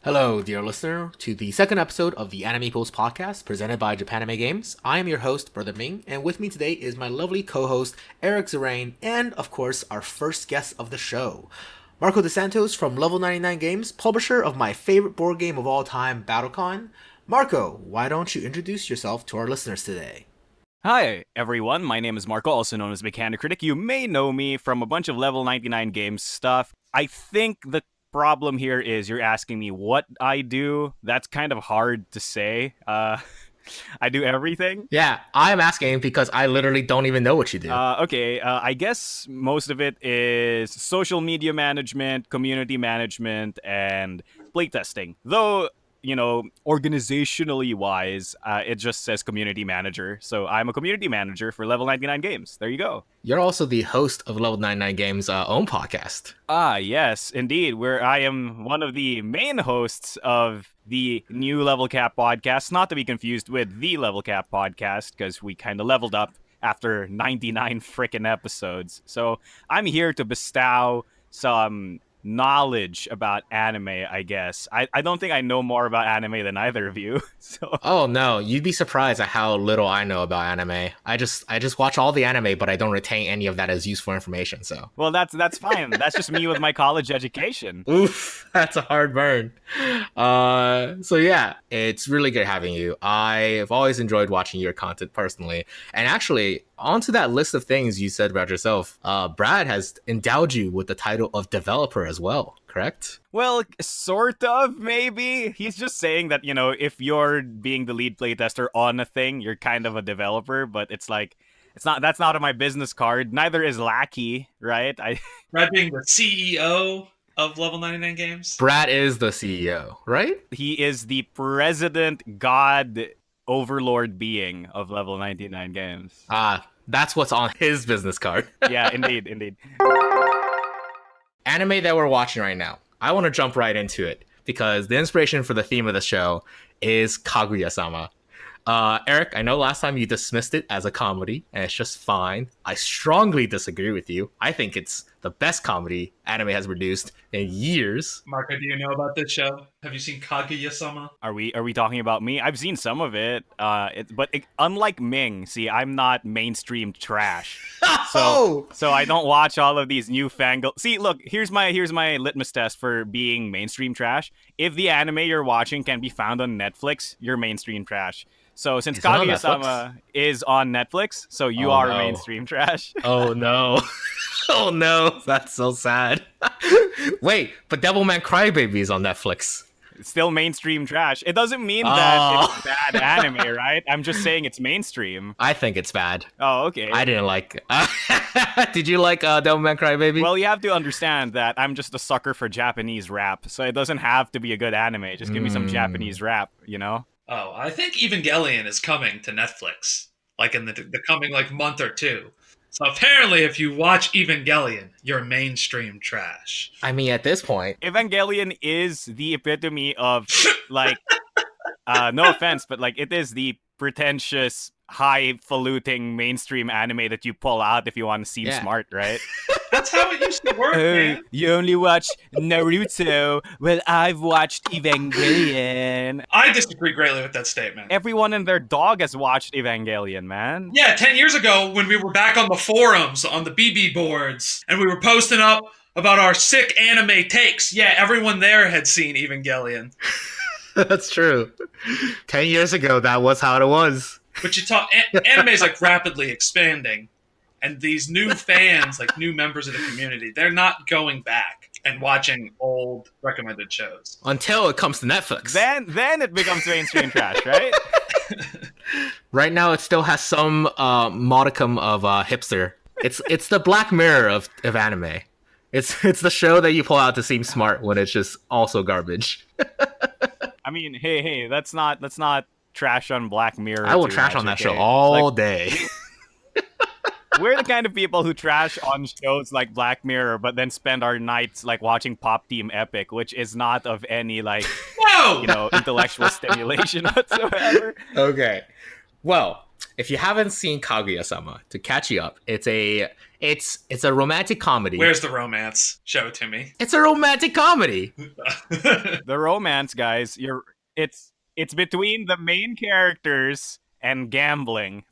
Hello, dear listener, to the second episode of the Animeeples Podcast presented by Japanime Games. I am your host, Brother Ming, and with me today is my lovely co-host, Eric Zerain, and, of course, our first guest of the show, Marco DeSantos from Level 99 Games, publisher of my favorite board game of all time, BattleCon. Marco, why don't you introduce yourself to our listeners today? Hi, everyone. My name is Marco, also known as Mechanic Critic. You may know me from a bunch of Level 99 Games stuff. I think the problem here is you're asking me what I do. That's kind of hard to say. I do everything. Yeah, I'm asking because I literally don't even know what you do. I guess most of it is social media management, community management, and playtesting. Though, organizationally wise, it just says community manager. So I'm a community manager for Level 99 Games. There you go. You're also the host of Level 99 Games' own podcast. Ah, yes, indeed. Where I am one of the main hosts of the new Level Cap podcast, not to be confused with the Level Cap podcast, because we kind of leveled up after 99 frickin' episodes. So I'm here to bestow some knowledge about anime, I guess. I don't think I know more about anime than either of you. So Oh no, you'd be surprised at how little I know about anime. I just watch all the anime, but I don't retain any of that as useful information, so. well, that's fine. That's just me with my college education. Oof, that's a hard burn. So yeah, it's really good having you. I've always enjoyed watching your content personally. And actually, onto that list of things you said about yourself, Brad has endowed you with the title of developer as well, correct? Well, sort of, maybe. He's just saying that, if you're being the lead playtester on a thing, you're kind of a developer, but it's like, that's not on my business card. Neither is Lackey, right? Brad being the CEO of Level 99 Games. Brad is the CEO, right? He is the president, god, overlord being of Level 99 Games. That's what's on his business card. Yeah, indeed. Anime that we're watching right now. I want to jump right into it because the inspiration for the theme of the show is Kaguya-sama. Eric, I know last time you dismissed it as a comedy, and it's just fine. I strongly disagree with you. I think it's the best comedy anime has produced in years. Marco, do you know about this show? Have you seen Kaguya-sama? Are we talking about me? I've seen some of it. But unlike Ming, see, I'm not mainstream trash. So I don't watch all of these newfangled. See, look, here's my litmus test for being mainstream trash. If the anime you're watching can be found on Netflix, you're mainstream trash. So since Kaguya-sama is on Netflix, so you are mainstream trash. Oh no. Oh no. That's so sad. Wait, but Devilman Crybaby is on Netflix. It's still mainstream trash. It doesn't mean that it's bad anime, right? I'm just saying it's mainstream. I think it's bad. Oh, okay. I didn't like Did you like Devilman Crybaby? Well, you have to understand that I'm just a sucker for Japanese rap, so it doesn't have to be a good anime. Just give me some Japanese rap, Oh, I think Evangelion is coming to Netflix, like in the coming month or two. So apparently, if you watch Evangelion, you're mainstream trash. I mean, at this point, Evangelion is the epitome of no offense, but it is the pretentious, highfalutin mainstream anime that you pull out if you want to seem smart, right? That's how it used to work, man. You only watch Naruto. Well, I've watched Evangelion. I disagree greatly with that statement. Everyone and their dog has watched Evangelion, man. Yeah, 10 years ago when we were back on the forums, on the BB boards, and we were posting up about our sick anime takes, yeah, everyone there had seen Evangelion. That's true. 10 years ago, that was how it was. But anime is rapidly expanding. And these new fans, new members of the community, they're not going back and watching old recommended shows. Until it comes to Netflix. Then it becomes mainstream trash, right? Right now, it still has some modicum of hipster. It's the Black Mirror of anime. It's the show that you pull out to seem smart when it's just also garbage. I mean, hey, let's not trash on Black Mirror. I will trash on that show all day. We're the kind of people who trash on shows like Black Mirror, but then spend our nights watching Pop Team Epic, which is not of any intellectual stimulation whatsoever. Okay. Well, If you haven't seen Kaguya-sama, to catch you up, it's a romantic comedy. Where's the romance? Show it to me. It's a romantic comedy. The romance, guys, it's between the main characters and gambling.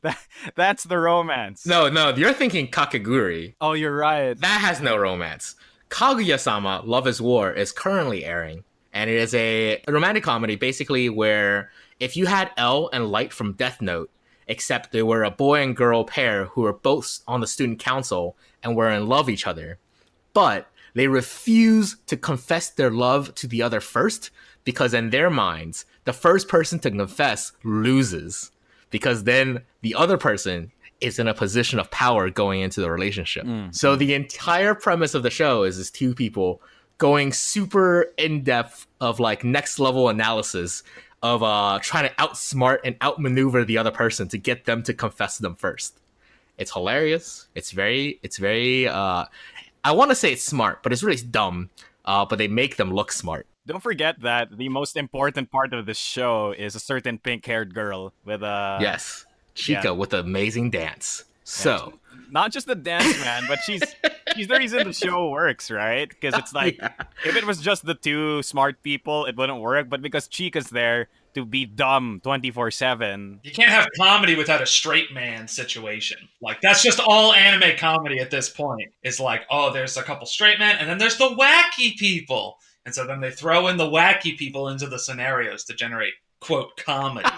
That's the romance. No, you're thinking Kakegurui. Oh, you're right. That has no romance. Kaguya-sama, Love is War, is currently airing. And it is a romantic comedy, basically, where if you had L and Light from Death Note, except they were a boy and girl pair who were both on the student council and were in love with each other, but they refuse to confess their love to the other first, because in their minds, the first person to confess loses, because then the other person is in a position of power going into the relationship. So the entire premise of the show is these two people going super in-depth of like next level analysis of trying to outsmart and outmaneuver the other person to get them to confess to them first. It's hilarious. It's very I want to say it's smart, but it's really dumb. But they make them look smart. Don't forget that the most important part of this show is a certain pink-haired girl with a... Yes, Chika with an amazing dance. So... Yeah, not just the dance, man, but she's the reason the show works, right? Because it's like, if it was just the two smart people, it wouldn't work. But because Chika's there to be dumb 24/7. You can't have comedy without a straight man situation. Like, that's just all anime comedy at this point. It's like, oh, there's a couple straight men, and then there's the wacky people. And so then they throw in the wacky people into the scenarios to generate, quote, comedy.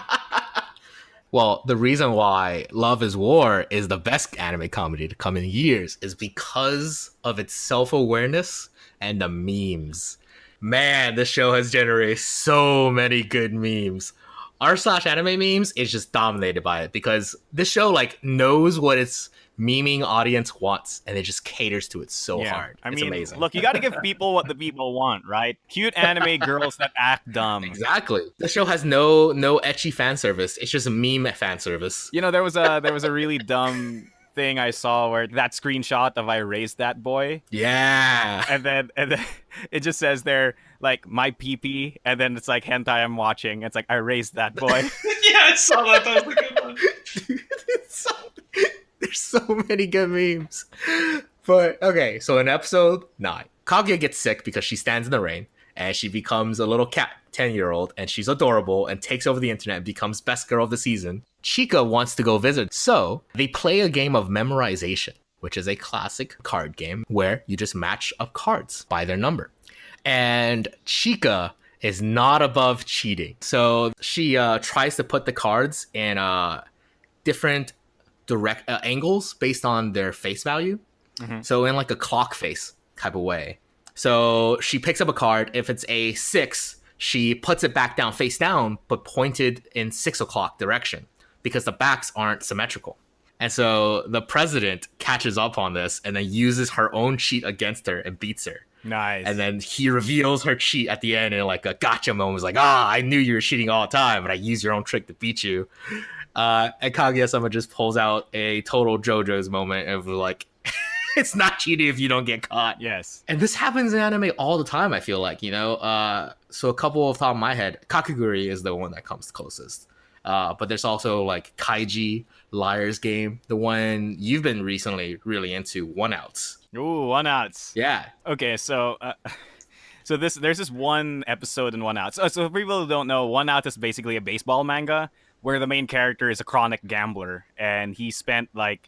Well, the reason why Love is War is the best anime comedy to come in years is because of its self-awareness and the memes. Man, this show has generated so many good memes. r/anime memes is just dominated by it because this show like knows what its memeing audience wants and it just caters to it so hard. It's amazing. Look, you got to give people what the people want, right? Cute anime girls that act dumb. Exactly. The show has no ecchi fan service. It's just a meme fan service. You know, there was a really dumb thing I saw where that screenshot of I raised that boy. Yeah. And then it just says there like my pee, and then it's like hentai I'm watching. It's like I raised that boy. Yeah, I saw that. That was a good one. Dude, there's so many good memes. But okay, so in episode 9, Kaguya gets sick because she stands in the rain and she becomes a little cat 10-year-old and she's adorable and takes over the internet and becomes best girl of the season. Chika wants to go visit, so they play a game of memorization, which is a classic card game where you just match up cards by their number. And Chika is not above cheating. So she tries to put the cards in different direct angles based on their face value. Mm-hmm. So in like a clock face type of way. So she picks up a card. If it's a 6, she puts it back down face down, but pointed in 6 o'clock direction because the backs aren't symmetrical. And so the president catches up on this and then uses her own cheat against her and beats her. Nice. And then he reveals her cheat at the end in like a gotcha moment. It's like, I knew you were cheating all the time, but I used your own trick to beat you. And Kaguya-sama just pulls out a total JoJo's moment of like, it's not cheating if you don't get caught. Yes. And this happens in anime all the time, I feel like, you know? So a couple off the top of my head, Kakegurui is the one that comes closest. But there's also like Kaiji, Liar's Game, the one you've been recently really into, One Outs. Ooh, One Outs. Yeah. Okay, so there's this one episode in One Out. So for people who don't know, One Out is basically a baseball manga where the main character is a chronic gambler, and he spent like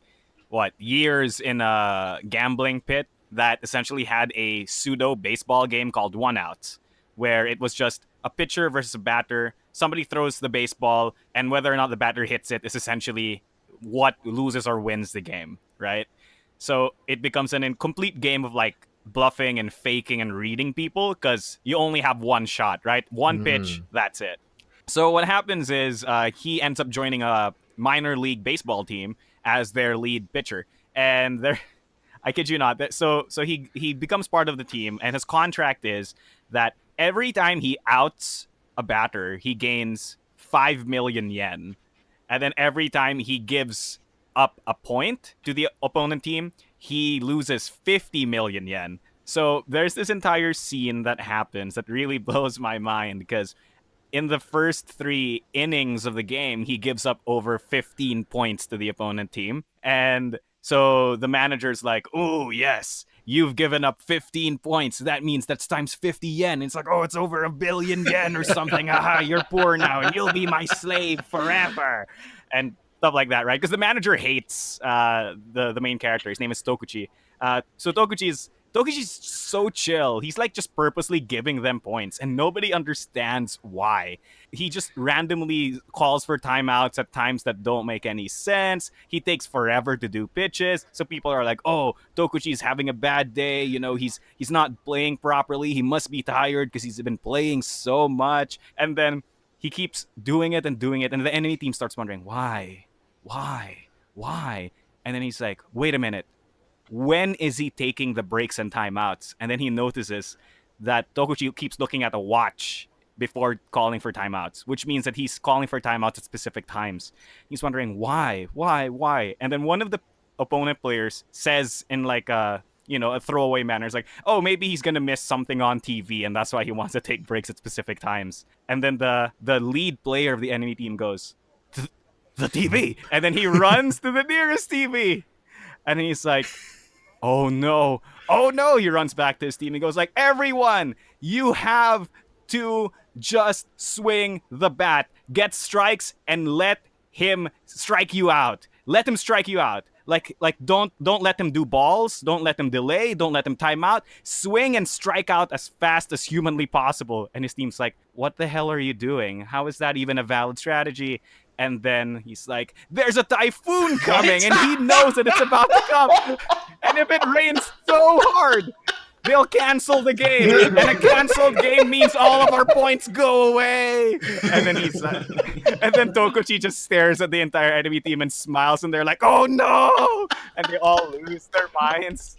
years in a gambling pit that essentially had a pseudo baseball game called One Out, where it was just a pitcher versus a batter. Somebody throws the baseball, and whether or not the batter hits it is essentially what loses or wins the game, right? So it becomes an incomplete game of like bluffing and faking and reading people because you only have one shot, right? One pitch, that's it. So what happens is he ends up joining a minor league baseball team as their lead pitcher, and I kid you not. So he becomes part of the team, and his contract is that every time he outs a batter, he gains 5 million yen. And then every time he gives up a point to the opponent team, he loses 50 million yen. So there's this entire scene that happens that really blows my mind because in the first 3 innings of the game, he gives up over 15 points to the opponent team. And so the manager's like, oh, yes, you've given up 15 points. That means that's times 50 yen. It's like, oh, it's over 1 billion yen or something. Aha, you're poor now, and you'll be my slave forever. And stuff like that, right? Because the manager hates the main character. His name is Tokuchi. So Tokuchi's so chill. He's like just purposely giving them points, and nobody understands why. He just randomly calls for timeouts at times that don't make any sense. He takes forever to do pitches, so people are like, "Oh, Tokuchi's having a bad day. You know, he's not playing properly. He must be tired because he's been playing so much." And then he keeps doing it, and the enemy team starts wondering why, and then he's like, "Wait a minute. When is he taking the breaks and timeouts?" And then he notices that Tokuchi keeps looking at a watch before calling for timeouts, which means that he's calling for timeouts at specific times. He's wondering why. And then one of the opponent players says in like a throwaway manner, it's like, oh, maybe he's gonna miss something on TV, and that's why he wants to take breaks at specific times. And then the lead player of the enemy team goes, the TV, and then he runs to the nearest TV. And he's like, oh no. He runs back to his team. He goes like, everyone, you have to just swing the bat. Get strikes and let him strike you out. Let him strike you out. Like don't let him do balls. Don't let him delay. Don't let him time out. Swing and strike out as fast as humanly possible. And his team's like, what the hell are you doing? How is that even a valid strategy? And then he's like, there's a typhoon coming, and he knows that it's about to come. And if it rains so hard, they'll cancel the game. And a canceled game means all of our points go away. And then and then Tokuchi just stares at the entire enemy team and smiles, and they're like, oh no! And they all lose their minds.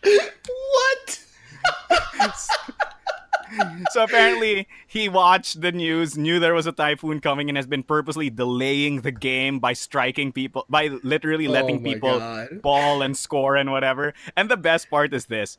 What? So apparently he watched the news, knew there was a typhoon coming, and has been purposely delaying the game by striking people, by literally letting people ball and score and whatever. And the best part is this.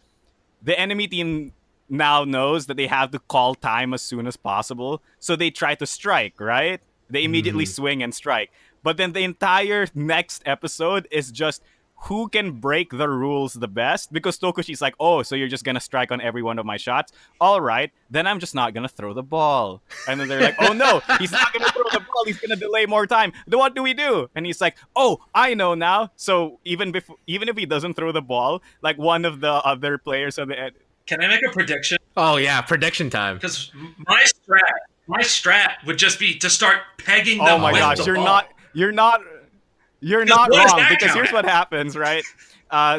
The enemy team now knows that they have to call time as soon as possible. So they try to strike, right? They immediately swing and strike. But then the entire next episode is just who can break the rules the best, because Tokushi's like, oh, so you're just gonna strike on every one of my shots? All right, then I'm just not gonna throw the ball. And then they're like, oh no, he's not gonna throw the ball, he's gonna delay more time. Then what do we do? And he's like, oh, I know now. So even if he doesn't throw the ball, like one of the other players on the Can I make a prediction? Oh yeah, prediction time. Because my strat would just be to start pegging them. Oh my gosh, you're not wrong, because here's what happens, right?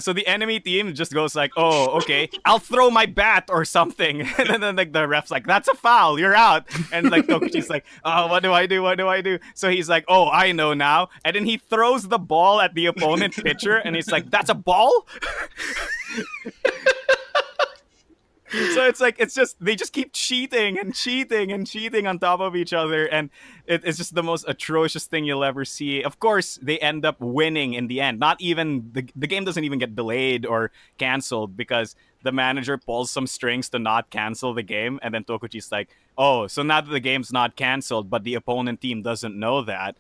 So the enemy team just goes like, oh, okay, I'll throw my bat or something. And then like the ref's like, that's a foul, you're out. And like Tokuchi's like, oh, what do I do? So he's like, oh, I know now. And then he throws the ball at the opponent pitcher, and he's like, that's a ball? So it's just they just keep cheating on top of each other, and it's just the most atrocious thing you'll ever see. Of course, they end up winning in the end. Not even the game doesn't even get delayed or canceled, because the manager pulls some strings to not cancel the game, and then Tokuchi's like, oh, so now that the game's not canceled, but the opponent team doesn't know that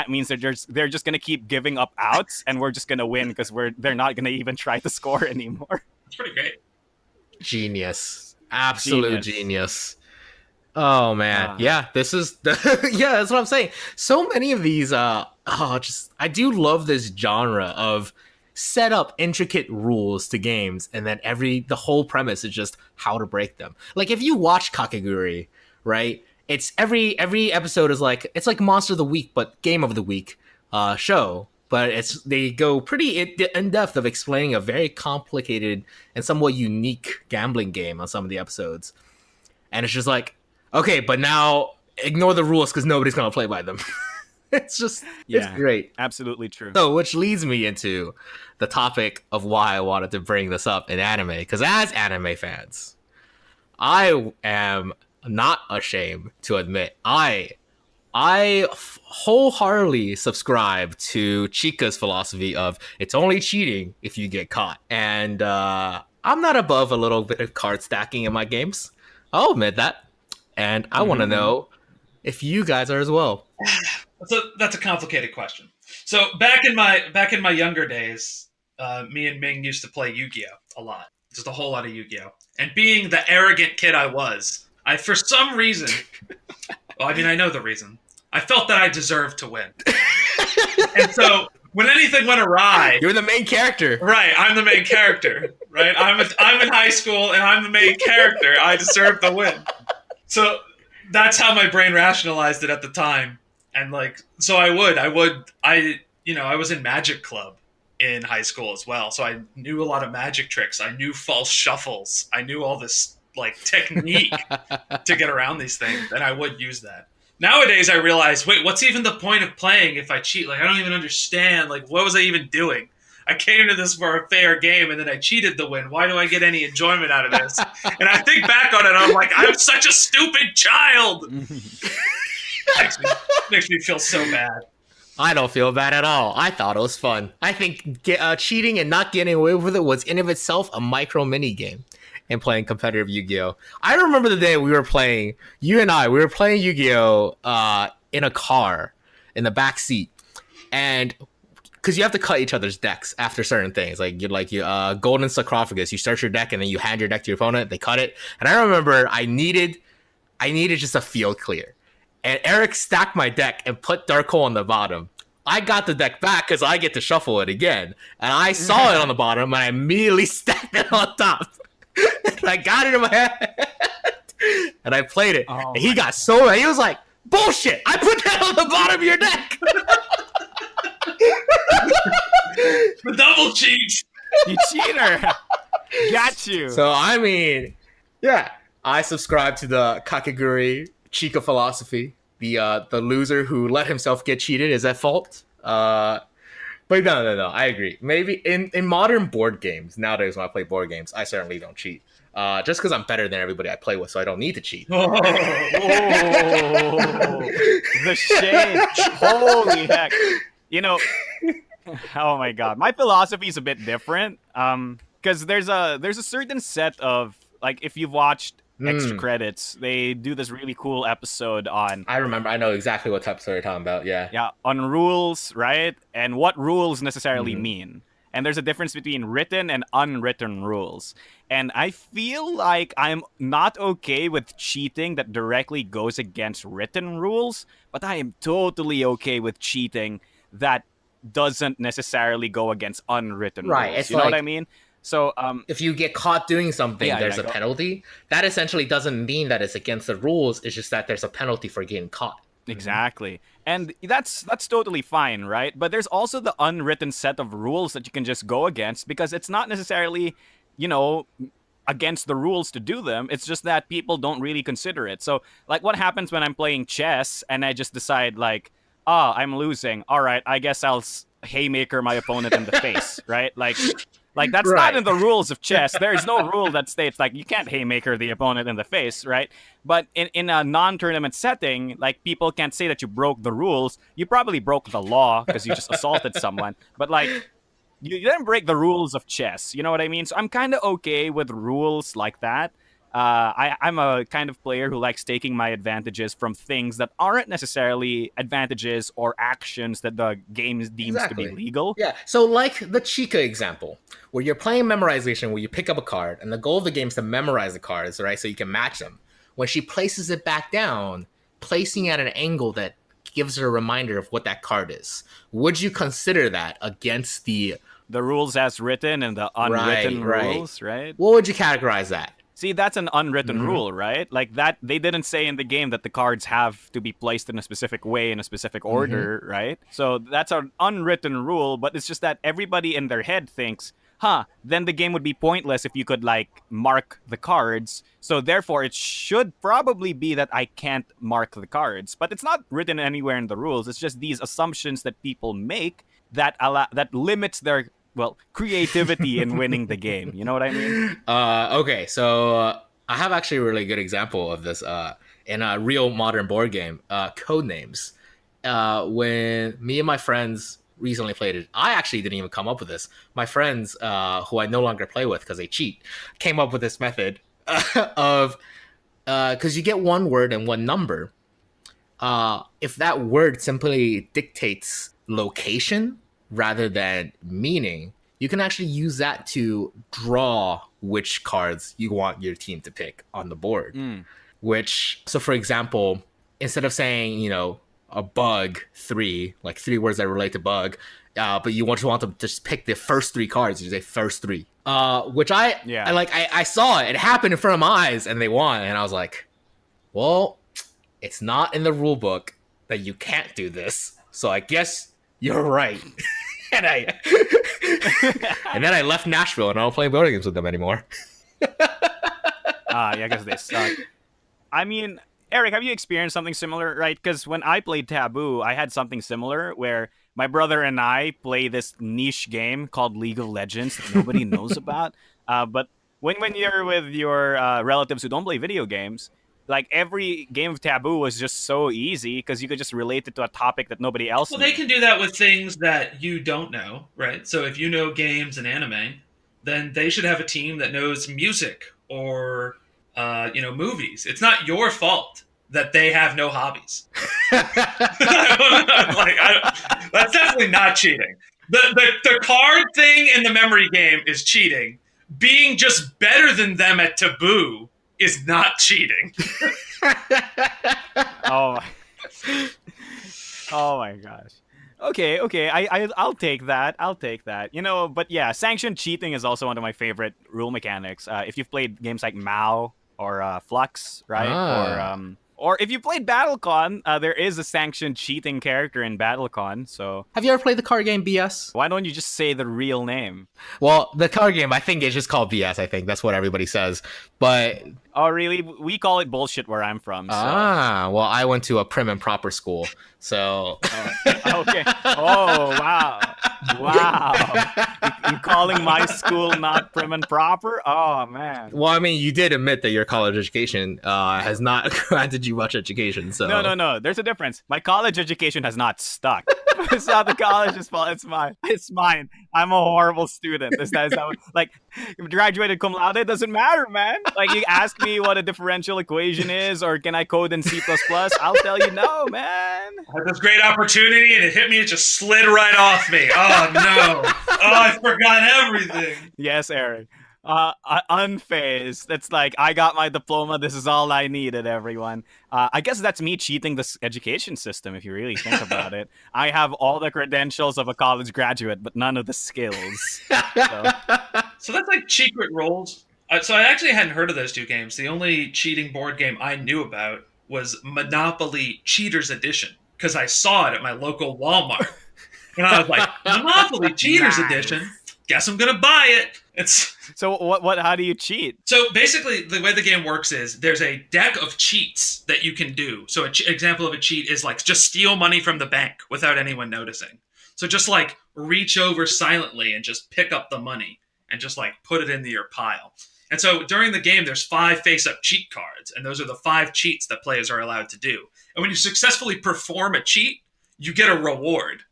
means that they're just gonna keep giving up outs, and we're just gonna win because they're not gonna even try to score anymore. It's pretty great. Genius. Absolute genius. Oh man. Yeah, this is yeah, that's what I'm saying. So many of these I do love this genre of set up intricate rules to games, and then the whole premise is just how to break them. Like if you watch Kakegurui, right? It's every episode is like, it's like Monster of the Week but Game of the Week show. But they go pretty in depth of explaining a very complicated and somewhat unique gambling game on some of the episodes. And it's just like, okay, but now ignore the rules because nobody's going to play by them. It's great. Absolutely true. So, which leads me into the topic of why I wanted to bring this up in anime. Because as anime fans, I am not ashamed to admit I wholeheartedly subscribe to Chika's philosophy of it's only cheating if you get caught. And I'm not above a little bit of card stacking in my games. I'll admit that. And I want to know, if you guys are as well. So that's a complicated question. So back in my younger days, me and Ming used to play Yu-Gi-Oh a lot, just a whole lot of Yu-Gi-Oh. And being the arrogant kid I was, I for some reason, well, I mean I know the reason, I felt that I deserved to win. And so when anything went awry, You're the main character. right? I'm the main character, right? I'm in high school and I'm the main character. I deserve the win. So that's how my brain rationalized it at the time. And like, so I was in Magic Club in high school as well. So I knew a lot of magic tricks. I knew false shuffles. I knew all this like technique to get around these things. And I would use that. Nowadays I realize, wait, what's even the point of playing if I cheat? Like, I don't even understand. Like, what was I even doing? I came to this for a fair game and then I cheated to win. Why do I get any enjoyment out of this? And I think back on it, I'm like, I'm such a stupid child. Makes me feel so bad. I don't feel bad at all. I thought it was fun. I think cheating and not getting away with it was in of itself a micro mini game in playing competitive Yu-Gi-Oh. I remember the day we were playing Yu-Gi-Oh in a car in the back seat, and because you have to cut each other's decks after certain things, like you golden sarcophagus, you start your deck and then you hand your deck to your opponent, they cut it. And I remember I needed just a field clear. And Eric stacked my deck and put Dark Hole on the bottom. I got the deck back because I get to shuffle it again. And I saw it on the bottom and I immediately stacked it on top. And I got it in my hand. And I played it. Oh, and he got so mad. He was like, bullshit! I put that on the bottom of your deck! The double cheat! You cheater! Got you. So, I mean, yeah. I subscribe to the Kakegurui Chika philosophy. The loser who let himself get cheated is at fault. But no, I agree. Maybe in modern board games, nowadays when I play board games, I certainly don't cheat. Just because I'm better than everybody I play with, so I don't need to cheat. Oh, the shade. Holy heck. You know, oh my god. My philosophy is a bit different. Because there's a certain set of, like, if you've watched extra credits, they do this really cool episode on, I remember. I know exactly what type of story you're talking about. Yeah, on rules, right? And what rules necessarily mean. And there's a difference between written and unwritten rules. And I feel like I'm not okay with cheating that directly goes against written rules, but I am totally okay with cheating that doesn't necessarily go against unwritten Right, rules. it's You know like- what I mean? So, if you get caught doing something, there's a go. penalty. That essentially doesn't mean that it's against the rules. It's just that there's a penalty for getting caught. exactly. And that's totally fine, right? But there's also the unwritten set of rules that you can just go against because it's not necessarily, against the rules to do them. It's just that people don't really consider it. So, like, what happens when I'm playing chess and I just decide, like, I'm losing. All right, I guess I'll haymaker my opponent in the face, right? Like that's Right. not in the rules of chess. There is no rule that states like you can't haymaker the opponent in the face, right? But in a non-tournament setting, like people can't say that you broke the rules. You probably broke the law because you just assaulted someone. But like you didn't break the rules of chess. You know what I mean? So I'm kind of okay with rules like that. I'm a kind of player who likes taking my advantages from things that aren't necessarily advantages or actions that the game deems to be legal. Yeah, so like the Chika example, where you're playing memorization, where you pick up a card, and the goal of the game is to memorize the cards, right? So you can match them. When she places it back down, placing it at an angle that gives her a reminder of what that card is. Would you consider that against the rules as written and the unwritten rules, right? What would you categorize that? See, that's an unwritten rule, right? Like that, they didn't say in the game that the cards have to be placed in a specific way, in a specific order, right? So that's an unwritten rule, but it's just that everybody in their head thinks, then the game would be pointless if you could, like, mark the cards. So therefore, it should probably be that I can't mark the cards. But it's not written anywhere in the rules. It's just these assumptions that people make that limits their creativity in winning the game. You know what I mean? Okay, so I have actually a really good example of this in a real modern board game, Codenames. When me and my friends recently played it, I actually didn't even come up with this. My friends, who I no longer play with because they cheat, came up with this method of, because you get one word and one number, if that word simply dictates location rather than meaning, you can actually use that to draw which cards you want your team to pick on the board. So for example, instead of saying, a bug 3, like 3 words that relate to bug, but you want to just pick the first 3 cards, you say first 3. Which I saw it happen in front of my eyes and they won. And I was like, well, it's not in the rule book that you can't do this. So I guess you're right. and then I left Nashville and I don't play board games with them anymore. Yeah, I guess they suck. I mean, Eric, have you experienced something similar, right? Because when I played Taboo, I had something similar where my brother and I play this niche game called League of Legends that nobody knows about. But when you're with your relatives who don't play video games, like every game of Taboo was just so easy because you could just relate it to a topic that nobody else knew. They can do that with things that you don't know, right? So if you know games and anime, then they should have a team that knows music or movies. It's not your fault that they have no hobbies. That's definitely not cheating. The card thing in the memory game is cheating. Being just better than them at Taboo is not cheating. Oh my gosh. Okay. I'll take that. But yeah, sanctioned cheating is also one of my favorite rule mechanics. If you've played games like Mao or Flux, right? Or if you played BattleCon, there is a sanctioned cheating character in BattleCon. So have you ever played the card game BS? Why don't you just say the real name? Well, the card game, I think it's just called BS. I think that's what everybody says. But oh, really? We call it bullshit where I'm from. So. Well, I went to a prim and proper school, so okay. Oh, wow. You calling my school not prim and proper? Oh, man. Well, I mean, you did admit that your college education has not granted you much education, so... No. There's a difference. My college education has not stuck. It's not the college's fault. It's mine. I'm a horrible student. Graduated cum laude, it doesn't matter, man. Like, you ask me what a differential equation is or can I code in C++, I'll tell you no, man. I had this great opportunity and it hit me. It just slid right off me. Oh, no. I forgot everything. Yes, Eric. Unfazed. It's like, I got my diploma. This is all I needed, everyone. I guess that's me cheating this education system, if you really think about it. I have all the credentials of a college graduate, but none of the skills. So that's like secret roles. So I actually hadn't heard of those 2 games. The only cheating board game I knew about was Monopoly Cheaters Edition, because I saw it at my local Walmart. And I was like, Monopoly Cheaters Edition? Guess I'm going to buy it. So how do you cheat? So basically, the way the game works is there's a deck of cheats that you can do. So an example of a cheat is like just steal money from the bank without anyone noticing. So just like reach over silently and just pick up the money and just like put it into your pile. And so during the game, there's 5 face-up cheat cards, and those are the 5 cheats that players are allowed to do. And when you successfully perform a cheat, you get a reward.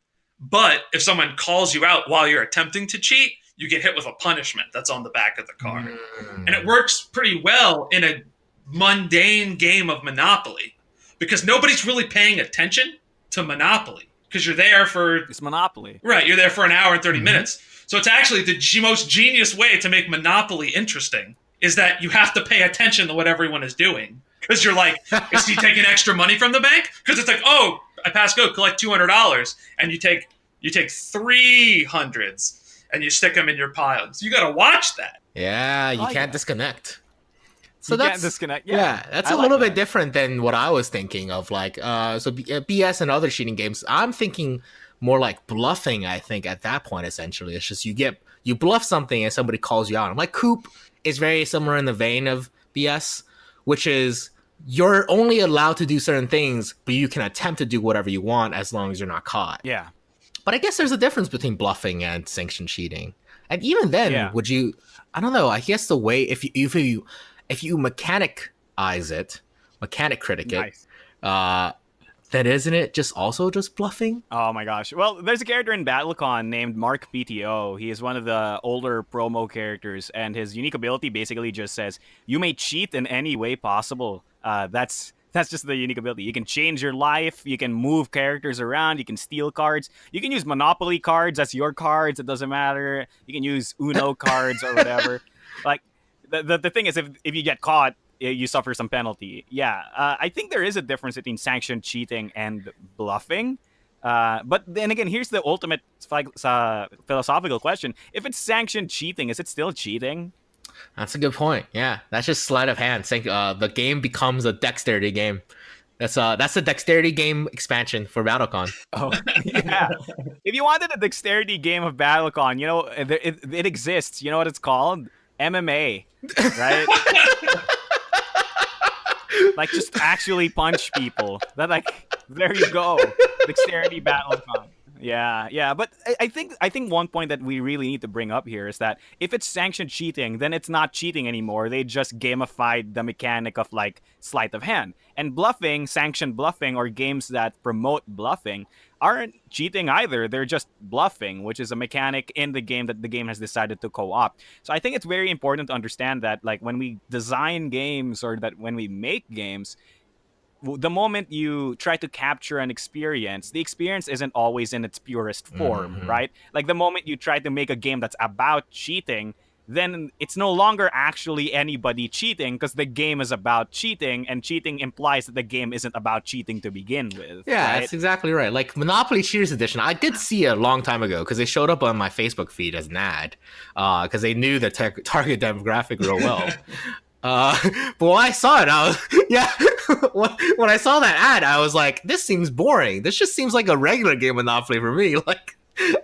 But if someone calls you out while you're attempting to cheat, you get hit with a punishment that's on the back of the card. And it works pretty well in a mundane game of Monopoly because nobody's really paying attention to Monopoly because you're there for... It's Monopoly. Right, you're there for an hour and 30 minutes. So it's actually the most genius way to make Monopoly interesting is that you have to pay attention to what everyone is doing. Because you're like, is he taking extra money from the bank? Because it's like, oh, I pass go, collect $200. And you take 300s and you stick them in your pile. So you got to watch that. Yeah, you can't disconnect. So you can't disconnect. Yeah, that's a little bit different than what I was thinking of. Like, BS and other cheating games, I'm thinking more like bluffing, I think, at that point, essentially. It's just you bluff something and somebody calls you out. I'm like, Coop is very similar in the vein of BS, which is you're only allowed to do certain things, but you can attempt to do whatever you want as long as you're not caught. Yeah. But I guess there's a difference between bluffing and sanctioned cheating. And even then, would you, I don't know, I guess the way, if you mechanic critic it, then isn't it just bluffing? Oh my gosh. Well, there's a character in BattleCon named Mark PTO. He is one of the older promo characters, and his unique ability basically just says, you may cheat in any way possible. That's That's just the unique ability. You can change your life. You can move characters around. You can steal cards. You can use Monopoly cards as your cards. It doesn't matter. You can use Uno cards or whatever. Like, the thing is, if you get caught, you suffer some penalty. Yeah, I think there is a difference between sanctioned cheating and bluffing. But then again, here's the ultimate philosophical question. If it's sanctioned cheating, is it still cheating? That's a good point. Yeah, that's just sleight of hand. The game becomes a dexterity game. That's a dexterity game expansion for BattleCon. Oh, yeah. If you wanted a dexterity game of BattleCon, you know, it exists. You know what it's called? MMA, right? Like, just actually punch people. That, like, there you go. Dexterity BattleCon. Yeah. But I think one point that we really need to bring up here is that if it's sanctioned cheating, then it's not cheating anymore. They just gamified the mechanic of, like, sleight of hand. And bluffing, sanctioned bluffing, or games that promote bluffing aren't cheating either. They're just bluffing, which is a mechanic in the game that the game has decided to co-opt. So I think it's very important to understand that, like, when we design games or that when we make games, the moment you try to capture an experience, the experience isn't always in its purest form, right? Like, the moment you try to make a game that's about cheating, then it's no longer actually anybody cheating because the game is about cheating, and cheating implies that the game isn't about cheating to begin with. Yeah, right? That's exactly right. Like Monopoly Cheaters Edition, I did see it a long time ago because they showed up on my Facebook feed as an ad because they knew the target demographic real well. But when I saw it, I was, when I saw that ad, I was like, this seems boring. This just seems like a regular game Monopoly for me. Like,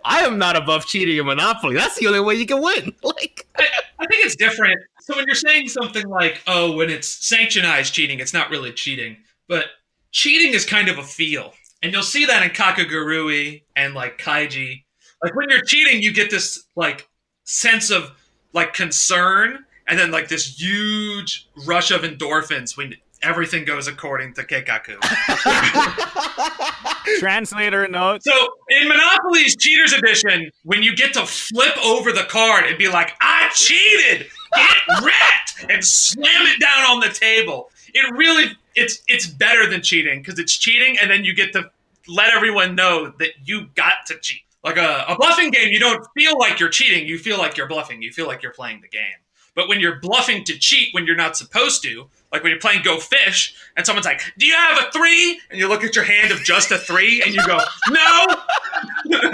I am not above cheating in Monopoly. That's the only way you can win. Like, I think it's different. So when you're saying something like, oh, when it's sanctionized cheating, it's not really cheating. But cheating is kind of a feel. And you'll see that in Kakagurui and, like, Kaiji. Like, when you're cheating, you get this, like, sense of, like, concern, and then, like, this huge rush of endorphins when everything goes according to keikaku. Translator note. So in Monopoly's Cheaters Edition, when you get to flip over the card and be like, I cheated, get wrecked, and slam it down on the table, it's better than cheating because it's cheating, and then you get to let everyone know that you got to cheat. Like a bluffing game, you don't feel like you're cheating. You feel like you're bluffing. You feel like you're playing the game. But when you're bluffing to cheat when you're not supposed to, like when you're playing Go Fish, and someone's like, do you have a 3? And you look at your hand of just a 3, and you go, no! Go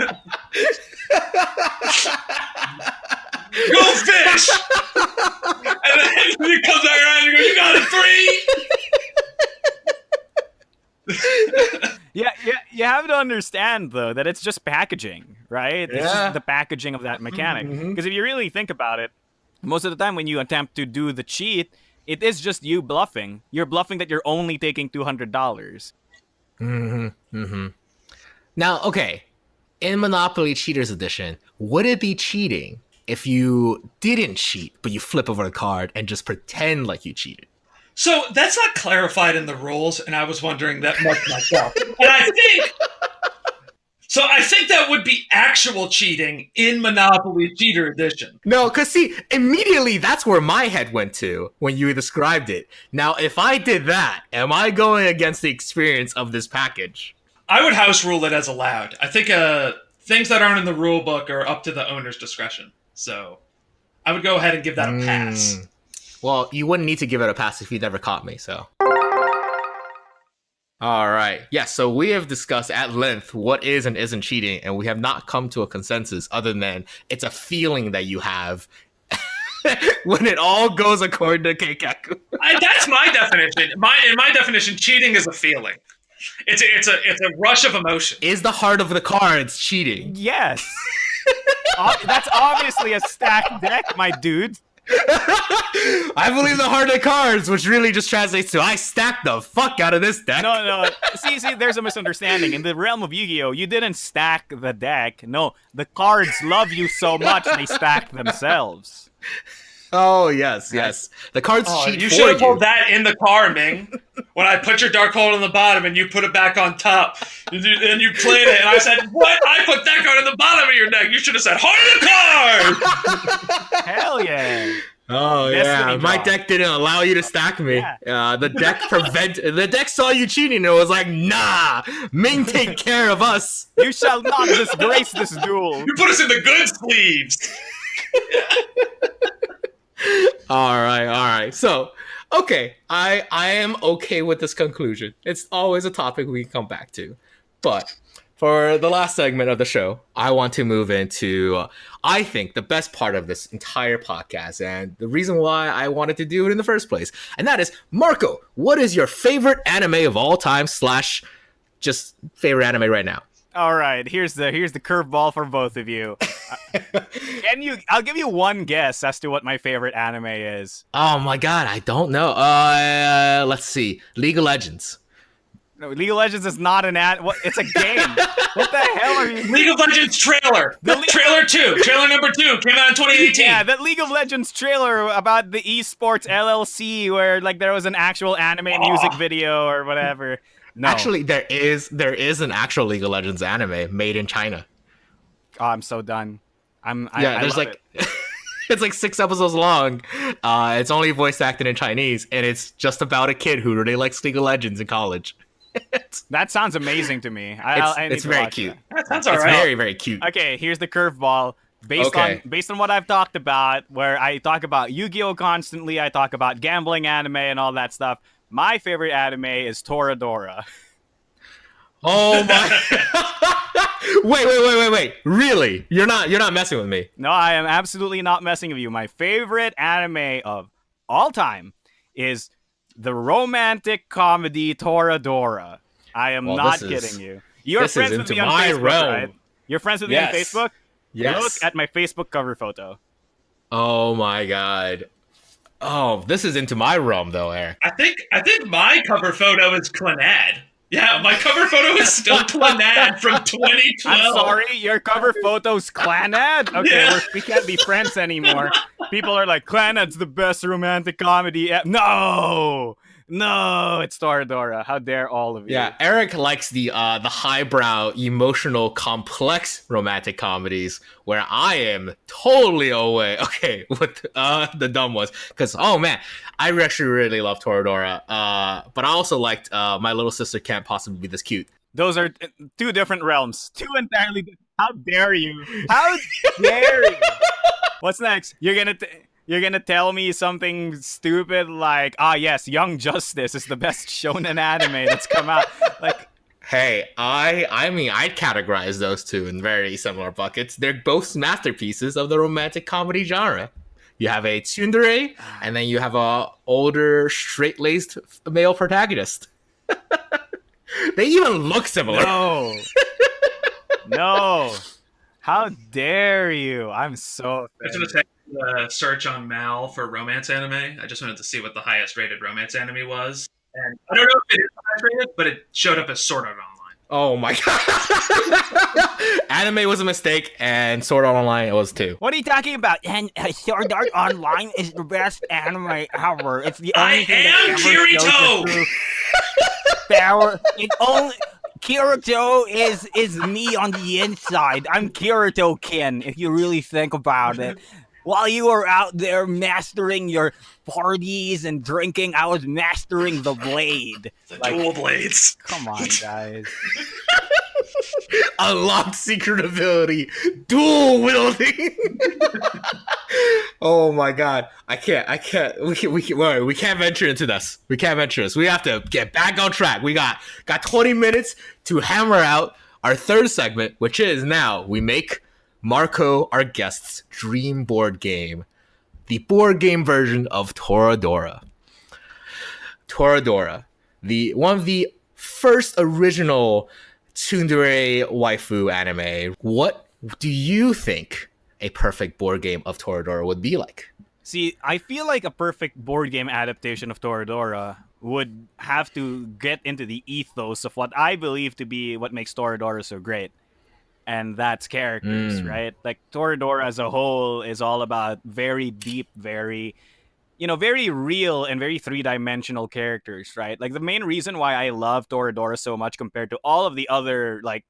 Fish! And then you come back around and you go, you got a 3? Yeah, you have to understand, though, that it's just packaging, right? It's just the packaging of that mechanic. Because if you really think about it, most of the time when you attempt to do the cheat, it is just you bluffing. You're bluffing that you're only taking $200. Now, okay, in Monopoly Cheaters Edition, would it be cheating if you didn't cheat, but you flip over the card and just pretend like you cheated? So that's not clarified in the rules, and I was wondering that much myself. And I think that would be actual cheating in Monopoly Cheater Edition. No, because see, immediately that's where my head went to when you described it. Now, if I did that, am I going against the experience of this package? I would house rule it as allowed. I think things that aren't in the rule book are up to the owner's discretion. So I would go ahead and give that a pass. Well, you wouldn't need to give it a pass if you never caught me, so. All right. Yeah, so we have discussed at length what is and isn't cheating, and we have not come to a consensus other than it's a feeling that you have when it all goes according to keikaku. That's my definition. In my definition, cheating is a feeling. It's a rush of emotion. Is the heart of the cards cheating? Yes. That's obviously a stacked deck, my dude. I believe the heart of cards, which really just translates to I stacked the fuck out of this deck. No. See, there's a misunderstanding. In the realm of Yu-Gi-Oh, you didn't stack the deck. No, the cards love you so much they stack themselves. Oh, yes. The cards cheat for you. You should have pulled that in the car, Ming. When I put your Dark Hold on the bottom and you put it back on top. And you played it. And I said, what? I put that card on the bottom of your deck. You should have said, heart of the card! Hell yeah. Oh Destiny yeah, my draw. deck didn't allow you to stack me. Yeah. The deck saw you cheating and it was like, nah, Ming take care of us. You shall not disgrace this duel. You put us in the good sleeves. All right. So, okay, I am okay with this conclusion. It's always a topic we can come back to. But for the last segment of the show, I want to move into, I think, the best part of this entire podcast and the reason why I wanted to do it in the first place. And that is, Marco, what is your favorite anime of all time / just favorite anime right now? All right, here's the curveball for both of you. I'll give you one guess as to what my favorite anime is. Oh my god, I don't know. Let's see. League of Legends. No, League of Legends is not an it's a game. What the hell are you? League of Legends trailer. Trailer number 2 came out in 2018. Yeah, that League of Legends trailer about the esports LLC where like there was an actual anime music video or whatever. No. Actually, there is an actual League of Legends anime made in China. Oh, I'm so done. There's like it's like 6 episodes long. It's only voice acted in Chinese, and it's just about a kid who really likes League of Legends in college. That sounds amazing to me. It's very cute. That sounds alright. It's very, very cute. Okay, here's the curveball. Based on what I've talked about, where I talk about Yu-Gi-Oh! Constantly, I talk about gambling anime and all that stuff. My favorite anime is ToraDora. Oh my! Wait! Really? You're not messing with me? No, I am absolutely not messing with you. My favorite anime of all time is the romantic comedy ToraDora. I am not kidding you. You're friends with me on Facebook, right? You're friends with me on Facebook? Yes. Look at my Facebook cover photo. Oh my god. Oh, this is into my realm though, Eric. I think my cover photo is Clannad. Yeah, my cover photo is still Clannad from 2012. I'm sorry, your cover photo's Clannad? Okay, Yeah. we can't be friends anymore. People are like, Clannad's the best romantic comedy. No, it's ToraDora. How dare all of you? Yeah, Eric likes the highbrow, emotional, complex romantic comedies, where I am totally away. Okay, with the dumb ones, because oh man, I actually really love ToraDora. But I also liked My Little Sister Can't Possibly Be This Cute. Those are 2 different realms. 2 entirely different. How dare you? How dare you? What's next? You're gonna tell me something stupid like, yes, Young Justice is the best shonen anime that's come out. Like, hey, I mean, I'd categorize those 2 in very similar buckets. They're both masterpieces of the romantic comedy genre. You have a tsundere, and then you have a older, straight-laced male protagonist. They even look similar. No. How dare you? I'm so I just want to take search on Mal for romance anime. I just wanted to see what the highest rated romance anime was. And I don't know if it is the highest rated, but it showed up as Sword Art Online. Oh my god. Anime was a mistake, and Sword Art Online was too. What are you talking about? And Sword Art Online is the best anime ever. It's the only thing am that ever shows the true power. It only Kirito is me on the inside. I'm Kirito Ken, if you really think about it. While you were out there mastering your parties and drinking, I was mastering the blade. The dual blades. Come on, guys. Unlock secret ability, dual wielding. Oh my god, I can't. We can't venture into this. We have to get back on track. We got 20 minutes to hammer out our third segment, which is now we make Marco, our guest's dream board game, the board game version of ToraDora. ToraDora, one of the first original tsundere waifu anime. What do you think a perfect board game of ToraDora would be like? See, I feel like a perfect board game adaptation of ToraDora would have to get into the ethos of what I believe to be what makes ToraDora so great. And that's characters, right? Like, ToraDora as a whole is all about very deep, very real and very 3-dimensional characters, right? Like, the main reason why I love ToraDora so much compared to all of the other, like,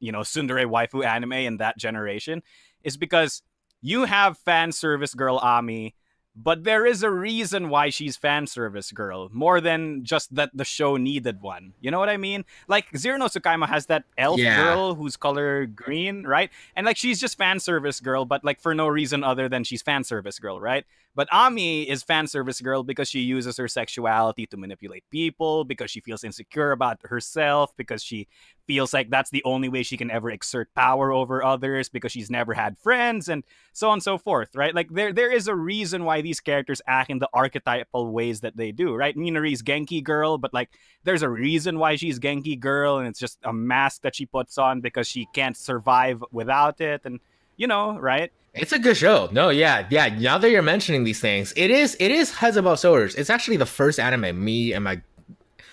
tsundere waifu anime in that generation is because you have fan service girl Ami but there is a reason why she's fan service girl, more than just that the show needed one. You know what I mean? Like Zero no Tsukaima has that elf girl who's color green, right? And like she's just fan service girl, but like for no reason other than she's fan service girl, right? But Ami is fan service girl because she uses her sexuality to manipulate people, because she feels insecure about herself, because she feels like that's the only way she can ever exert power over others, because she's never had friends, and so on and so forth, right? Like there is a reason why these characters act in the archetypal ways that they do, right? Minori's Genki girl, but like there's a reason why she's Genki girl, and it's just a mask that she puts on because she can't survive without it, and right? It's a good show. No, yeah. Now that you're mentioning these things, it is heads above shoulders. It's actually the first anime me and my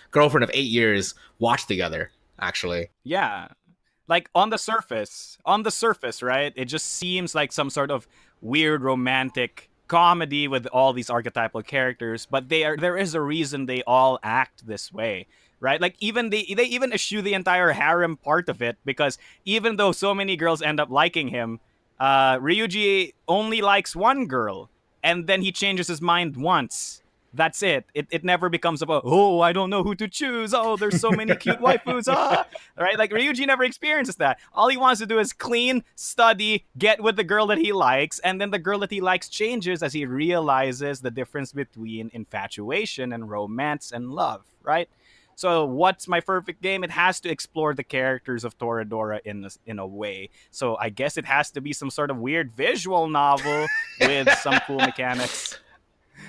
girlfriend of 8 years watched together, actually. Yeah. Like on the surface, right? It just seems like some sort of weird romantic comedy with all these archetypal characters, but there is a reason they all act this way. Right, like even they even eschew the entire harem part of it, because even though so many girls end up liking him, Ryuji only likes one girl, and then he changes his mind once. That's it. It never becomes about, oh, I don't know who to choose. Oh, there's so many cute waifus. Right? Like Ryuji never experiences that. All he wants to do is clean, study, get with the girl that he likes, and then the girl that he likes changes as he realizes the difference between infatuation and romance and love, right? So what's my perfect game? It has to explore the characters of ToraDora in a way. So I guess it has to be some sort of weird visual novel with some cool mechanics.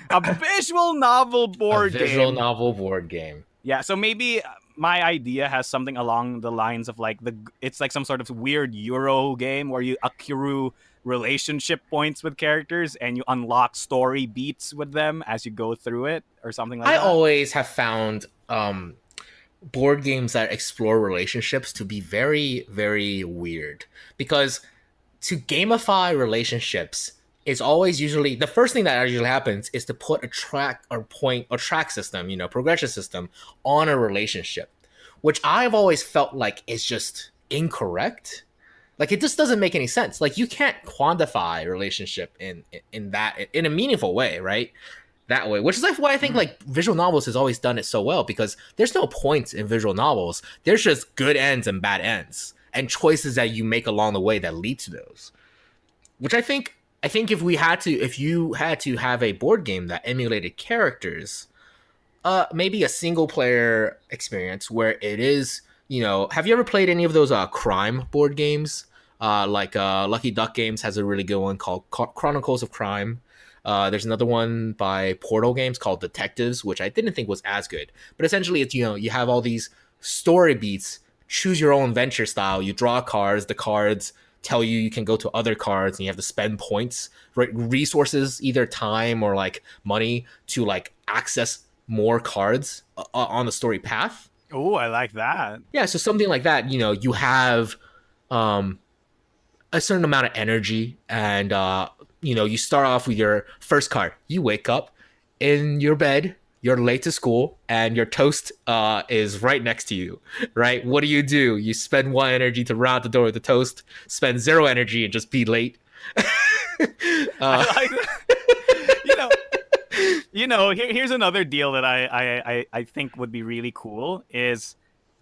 A visual novel board game. Visual novel board game. Yeah, so maybe my idea has something along the lines of like it's like some sort of weird Euro game where you accrue relationship points with characters and you unlock story beats with them as you go through it, or something like that. I always have found board games that explore relationships to be very, very weird, because to gamify relationships is always usually the first thing that usually happens is to put a track system, progression system on a relationship, which I've always felt like is just incorrect. Like it just doesn't make any sense. Like you can't quantify relationship in a meaningful way, right? That way, which is like why I think like visual novels has always done it so well, because there's no points in visual novels. There's just good ends and bad ends and choices that you make along the way that lead to those. Which I think if you had to have a board game that emulated characters, maybe a single player experience where it is, have you ever played any of those crime board games? Like Lucky Duck Games has a really good one called Chronicles of Crime. There's another one by Portal Games called Detectives, which I didn't think was as good. But essentially, it's you have all these story beats, choose your own venture style. You draw cards. The cards tell you can go to other cards, and you have to spend points, right? Resources, either time or like money, to like access more cards on the story path. Oh, I like that. Yeah, so something like that. You have a certain amount of energy, and you start off with your first card. You wake up in your bed, you're late to school, and your toast is right next to you, right? What do? You spend 1 energy to round the door with the toast, spend 0 energy and just be late. I like that. Here's another deal that I think would be really cool is,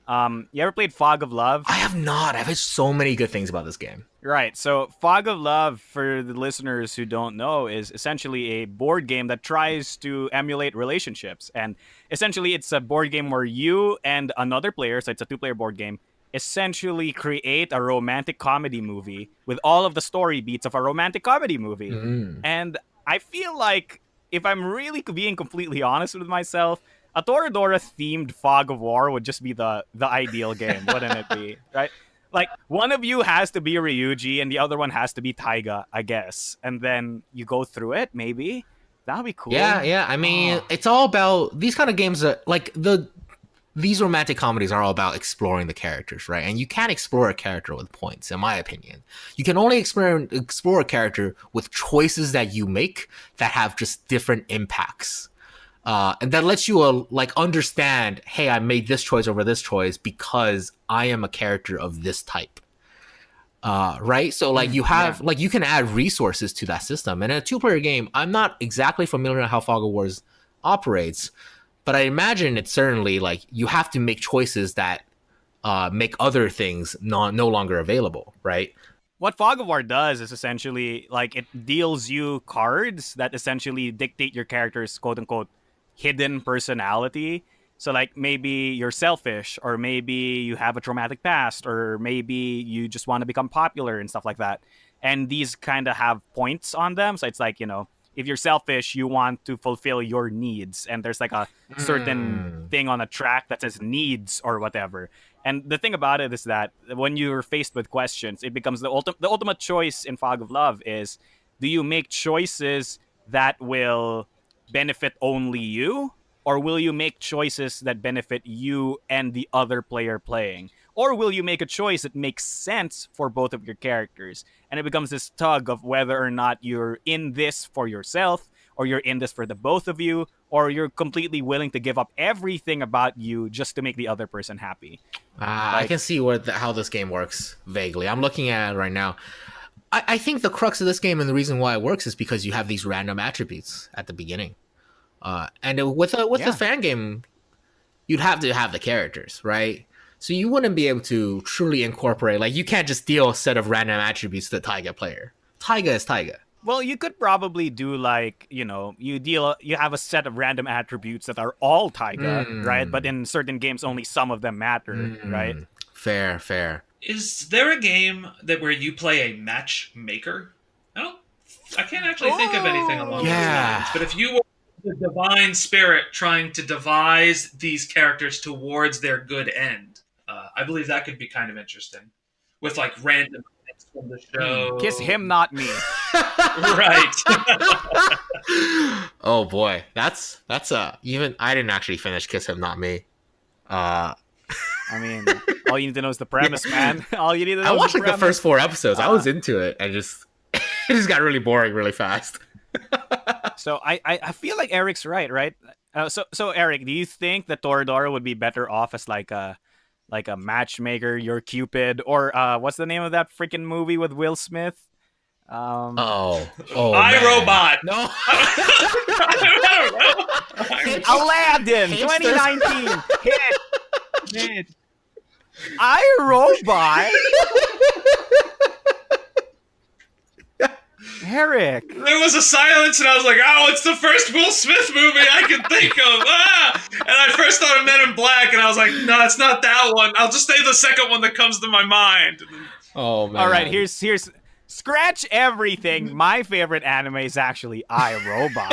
you ever played Fog of Love? I have not. I've heard so many good things about this game. Right. So Fog of Love, for the listeners who don't know, is essentially a board game that tries to emulate relationships. And essentially it's a board game where you and another player, so it's a 2-player board game, essentially create a romantic comedy movie with all of the story beats of a romantic comedy movie. And I feel like, if I'm really being completely honest with myself, a ToraDora themed Fog of War would just be the ideal game, wouldn't it be? Right? Like, one of you has to be Ryuji and the other one has to be Taiga, I guess. And then you go through it, maybe? That would be cool. Yeah. I mean, it's all about these kind of games that, like, these romantic comedies are all about exploring the characters, right? And you can't explore a character with points, in my opinion. You can only explore a character with choices that you make that have just different impacts. And that lets you understand, hey, I made this choice over this choice because I am a character of this type. right? So like you have like you can add resources to that system. And in a 2-player game, I'm not exactly familiar with how Fog of Wars operates, but I imagine it's certainly like you have to make choices that make other things no longer available, right? What Fog of War does is essentially like it deals you cards that essentially dictate your character's quote unquote hidden personality. So like maybe you're selfish, or maybe you have a traumatic past, or maybe you just want to become popular and stuff like that. And these kind of have points on them. So it's like, if you're selfish, you want to fulfill your needs. And there's like a certain thing on a track that says needs or whatever. And the thing about it is that when you're faced with questions, it becomes the ultimate choice in Fog of Love is, do you make choices that will benefit only you? Or will you make choices that benefit you and the other player playing? Or will you make a choice that makes sense for both of your characters? And it becomes this tug of whether or not you're in this for yourself, or you're in this for the both of you, or you're completely willing to give up everything about you just to make the other person happy. I can see how this game works vaguely. I'm looking at it right now. I think the crux of this game and the reason why it works is because you have these random attributes at the beginning. And with the fan game, you'd have to have the characters, right? So you wouldn't be able to truly incorporate, like, you can't just deal a set of random attributes to the Taiga player. Taiga is Taiga. Well, you could probably do like, you have a set of random attributes that are all Taiga, right? But in certain games, only some of them matter, right? Fair. Is there a game where you play a matchmaker? I can't actually think of anything along those lines. But if you were the divine spirit trying to devise these characters towards their good end, I believe that could be kind of interesting. With like random things from the show. Kiss him, not me. Right. Oh boy, that's even I didn't actually finish Kiss Him, Not Me. I mean, all you need to know is the premise, man. All you need to know. I watched the like the first 4 episodes. I was into it, and it just got really boring really fast. So I feel like Eric's right? So Eric, do you think that ToraDora would be better off as like a matchmaker, your Cupid, or what's the name of that freaking movie with Will Smith? iRobot. No. Aladdin, 2019. Hit. iRobot. Eric. There was a silence, and I was like, "Oh, it's the first Will Smith movie I can think of." And I first thought of Men in Black, and I was like, "No, it's not that one. I'll just say the second one that comes to my mind." Oh man! All right, here's scratch everything. My favorite anime is actually iRobot.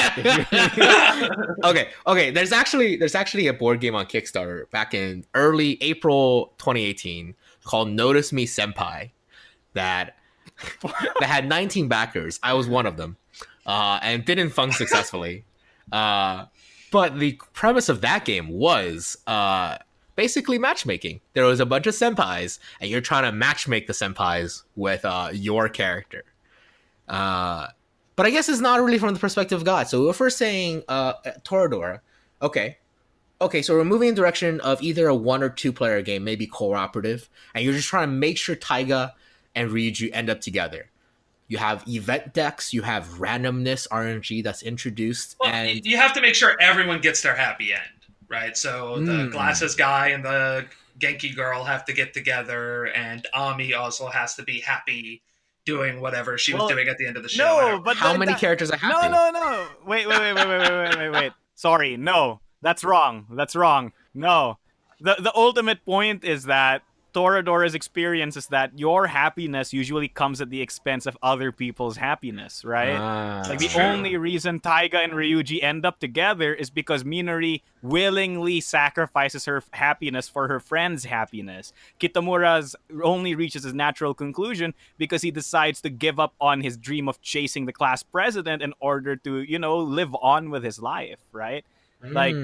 Okay. There's actually a board game on Kickstarter back in early April 2018 called Notice Me Senpai that had 19 backers. I was one of them, and didn't fund successfully. But the premise of that game was basically matchmaking. There was a bunch of senpais, and you're trying to matchmake the senpais with your character. But I guess it's not really from the perspective of God. So if we're saying ToraDora, okay, so we're moving in the direction of either a 1 or 2 player game, maybe cooperative, and you're just trying to make sure Taiga and Ryuji end up together. You have event decks, you have randomness RNG that's introduced, and you have to make sure everyone gets their happy end, right? So the glasses guy and the Genki girl have to get together, and Ami also has to be happy doing whatever she was doing at the end of the show. No, but how many characters are happy? No. Wait. Sorry, no. That's wrong. No. The ultimate point is that ToraDora's experience is that your happiness usually comes at the expense of other people's happiness, right? Like the only reason Taiga and Ryuji end up together is because Minori willingly sacrifices her happiness for her friend's happiness. Kitamura's only reaches his natural conclusion because he decides to give up on his dream of chasing the class president in order to, live on with his life, right? Like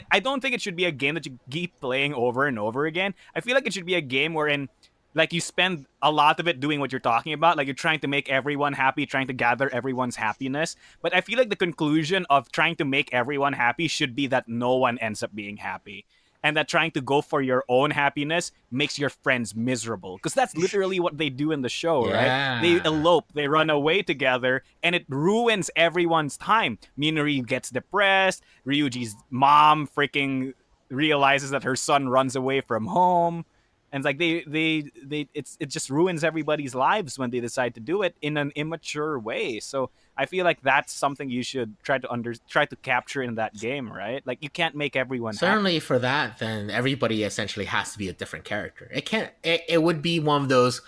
I don't think it should be a game that you keep playing over and over again. I feel like it should be a game wherein like you spend a lot of it doing what you're talking about. Like you're trying to make everyone happy, trying to gather everyone's happiness. But I feel like the conclusion of trying to make everyone happy should be that no one ends up being happy. and that trying to go for your own happiness makes your friends miserable. Because that's literally what they do in the show, right? They elope, they run away together, and it ruins everyone's time. Minori gets depressed, Ryuji's mom freaking realizes that her son runs away from home. And like it just ruins everybody's lives when they decide to do it in an immature way. So I feel like that's something you should try to capture in that game, right? Like you can't make everyone certainly happy. For that, then everybody essentially has to be a different character. It would be one of those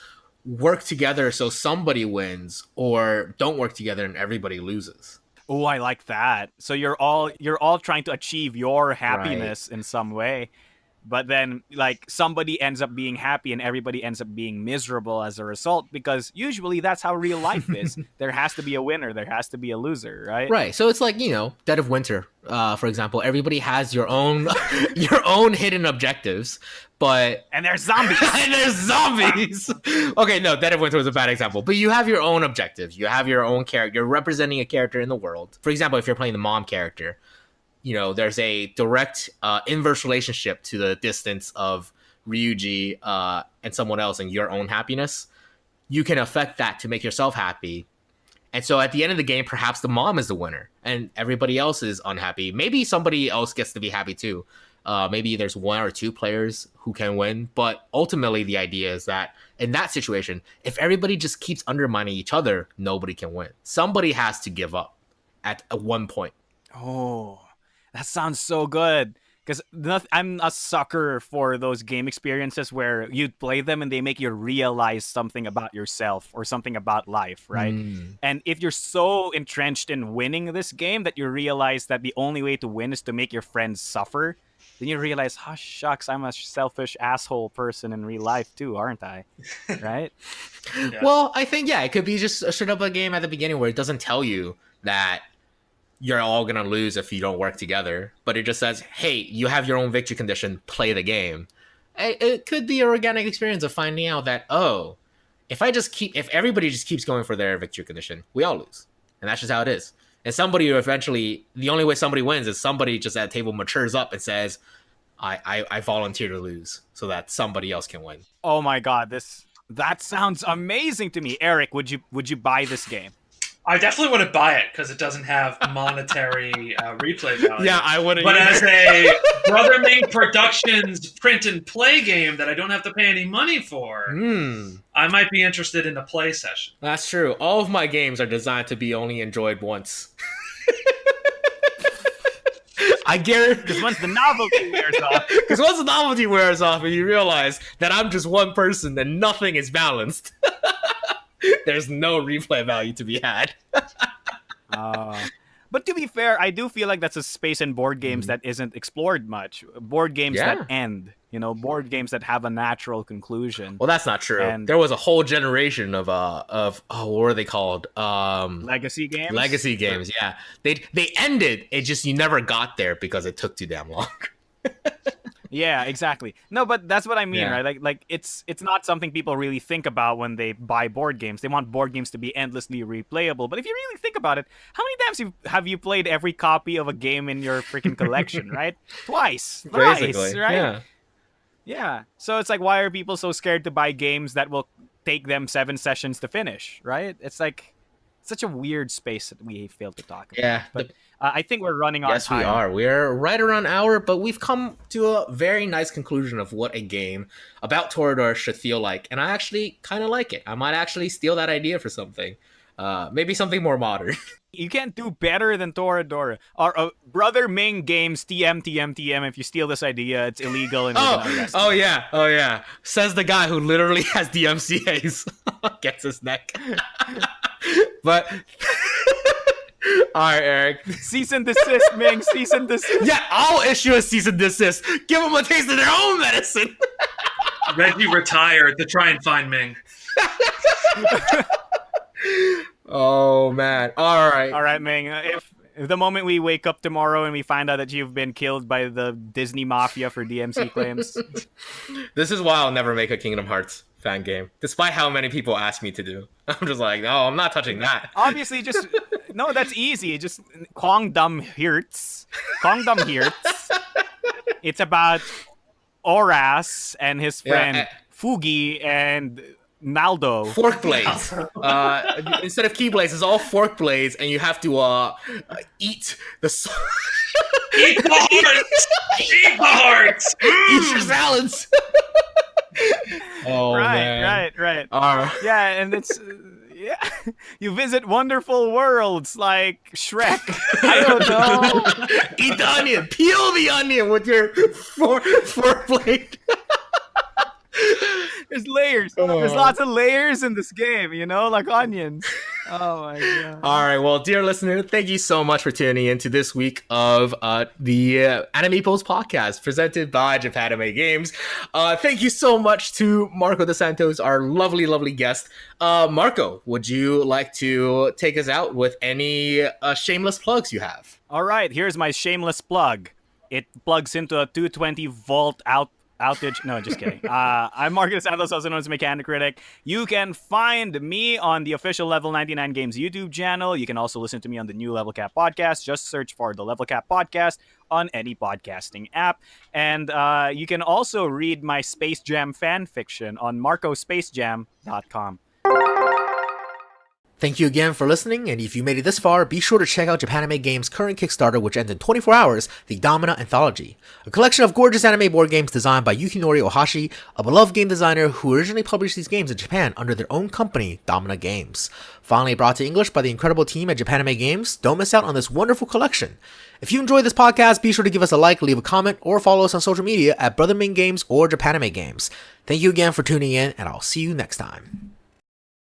work together so somebody wins, or don't work together and everybody loses. Oh, I like that. So you're all trying to achieve your happiness in some way. But then, like, somebody ends up being happy and everybody ends up being miserable as a result, because usually that's how real life is. There has to be a winner. There has to be a loser, right? Right. So it's like, Dead of Winter, for example. Everybody has your own your own hidden objectives, but... And there's zombies. And there's zombies! Okay, no, Dead of Winter was a bad example. But you have your own objectives. You have your own character. You're representing a character in the world. For example, if you're playing the mom character, there's a direct inverse relationship to the distance of Ryuji and someone else and your own happiness. You can affect that to make yourself happy. And so at the end of the game, perhaps the mom is the winner and everybody else is unhappy. Maybe somebody else gets to be happy too. Maybe there's one or two players who can win. But ultimately, the idea is that in that situation, if everybody just keeps undermining each other, nobody can win. Somebody has to give up at one point. Oh, that sounds so good. Because I'm a sucker for those game experiences where you play them and they make you realize something about yourself or something about life, right? And if you're so entrenched in winning this game that you realize that the only way to win is to make your friends suffer, then you realize, oh, shucks, I'm a selfish asshole person in real life too, aren't I? Right? Yeah. Well, I think, it could be just a straight up a game at the beginning where it doesn't tell you that you're all going to lose if you don't work together. But it just says, hey, you have your own victory condition, play the game. It could be an organic experience of finding out that, if everybody just keeps going for their victory condition, we all lose. And that's just how it is. And the only way somebody wins is somebody just at the table matures up and says, I volunteer to lose so that somebody else can win. Oh my God, that sounds amazing to me. Eric, would you buy this game? I definitely wouldn't buy it because it doesn't have monetary replay value. Yeah, I wouldn't. But as a Brother Ming Productions print and play game that I don't have to pay any money for, I might be interested in a play session. That's true. All of my games are designed to be only enjoyed once. I guarantee. Because once the novelty wears off, and you realize that I'm just one person and nothing is balanced. There's no replay value to be had. But to be fair, I do feel like that's a space in board games that isn't explored much. Board games that end, board games that have a natural conclusion. Well, that's not true. And there was a whole generation of what were they called? Legacy games. Legacy games, yeah. They ended. It just you never got there because it took too damn long. Yeah, exactly. No, but that's what I mean, right? Like it's not something people really think about when they buy board games. They want board games to be endlessly replayable. But if you really think about it, how many times have you played every copy of a game in your freaking collection, right? Thrice, right? Yeah. So it's like, why are people so scared to buy games that will take them 7 sessions to finish, right? It's like such a weird space that we fail to talk about. Yeah. But I think we're running on time. Yes, we are. We're right around an hour, but we've come to a very nice conclusion of what a game about ToraDora should feel like. And I actually kind of like it. I might actually steal that idea for something. Maybe something more modern. You can't do better than ToraDora. Or Brother Ming Games, TM. If you steal this idea, it's illegal. And oh yeah. Says the guy who literally has DMCAs. Gets his neck. But... All right, Eric. Cease and desist, Ming. Cease and desist. Yeah, I'll issue a cease and desist. Give them a taste of their own medicine. Reggie retired to try and find Ming. Oh, man. All right, Ming. If the moment we wake up tomorrow and we find out that you've been killed by the Disney Mafia for DMC claims. This is why I'll never make a Kingdom Hearts fan game, despite how many people ask me to do. I'm just like, no, I'm not touching that. Obviously, just no. That's easy. Just Kwangdam Hirts. Kwangdam Hirts. It's about Oras and his friend Fugi and Naldo. Fork blades. Instead of keyblades, it's all fork blades, and you have to eat the eat the hearts. Eat the hearts. Eat your salads. Oh, right. Yeah, and it's you visit wonderful worlds like Shrek. I don't know. Eat the onion. Peel the onion with your fork blade. There's layers. There's lots of layers in this game, like onions. Oh my god. All right, well, dear listener, thank you so much for tuning in to this week of the Animeeples Podcast presented by Japanime Games. Thank you so much to Marco dos Santos, our lovely, lovely guest. Marco, would you like to take us out with any shameless plugs you have? All right, here's my shameless plug. It plugs into a 220 volt outage. No, just kidding. I'm Marcus Santos, also known as Mechanic Critic. You can find me on the official Level 99 Games YouTube channel. You can also listen to me on the new Level Cap Podcast. Just search for the Level Cap Podcast on any podcasting app. And you can also read my Space Jam fan fiction on marcospacejam.com. Thank you again for listening, and if you made it this far, be sure to check out Japanime Games' current Kickstarter, which ends in 24 hours, the Domina Anthology, a collection of gorgeous anime board games designed by Yukinori Ohashi, a beloved game designer who originally published these games in Japan under their own company, Domina Games. Finally brought to English by the incredible team at Japanime Games, don't miss out on this wonderful collection. If you enjoyed this podcast, be sure to give us a like, leave a comment, or follow us on social media at Brother Ming Games or Japanime Games. Thank you again for tuning in, and I'll see you next time.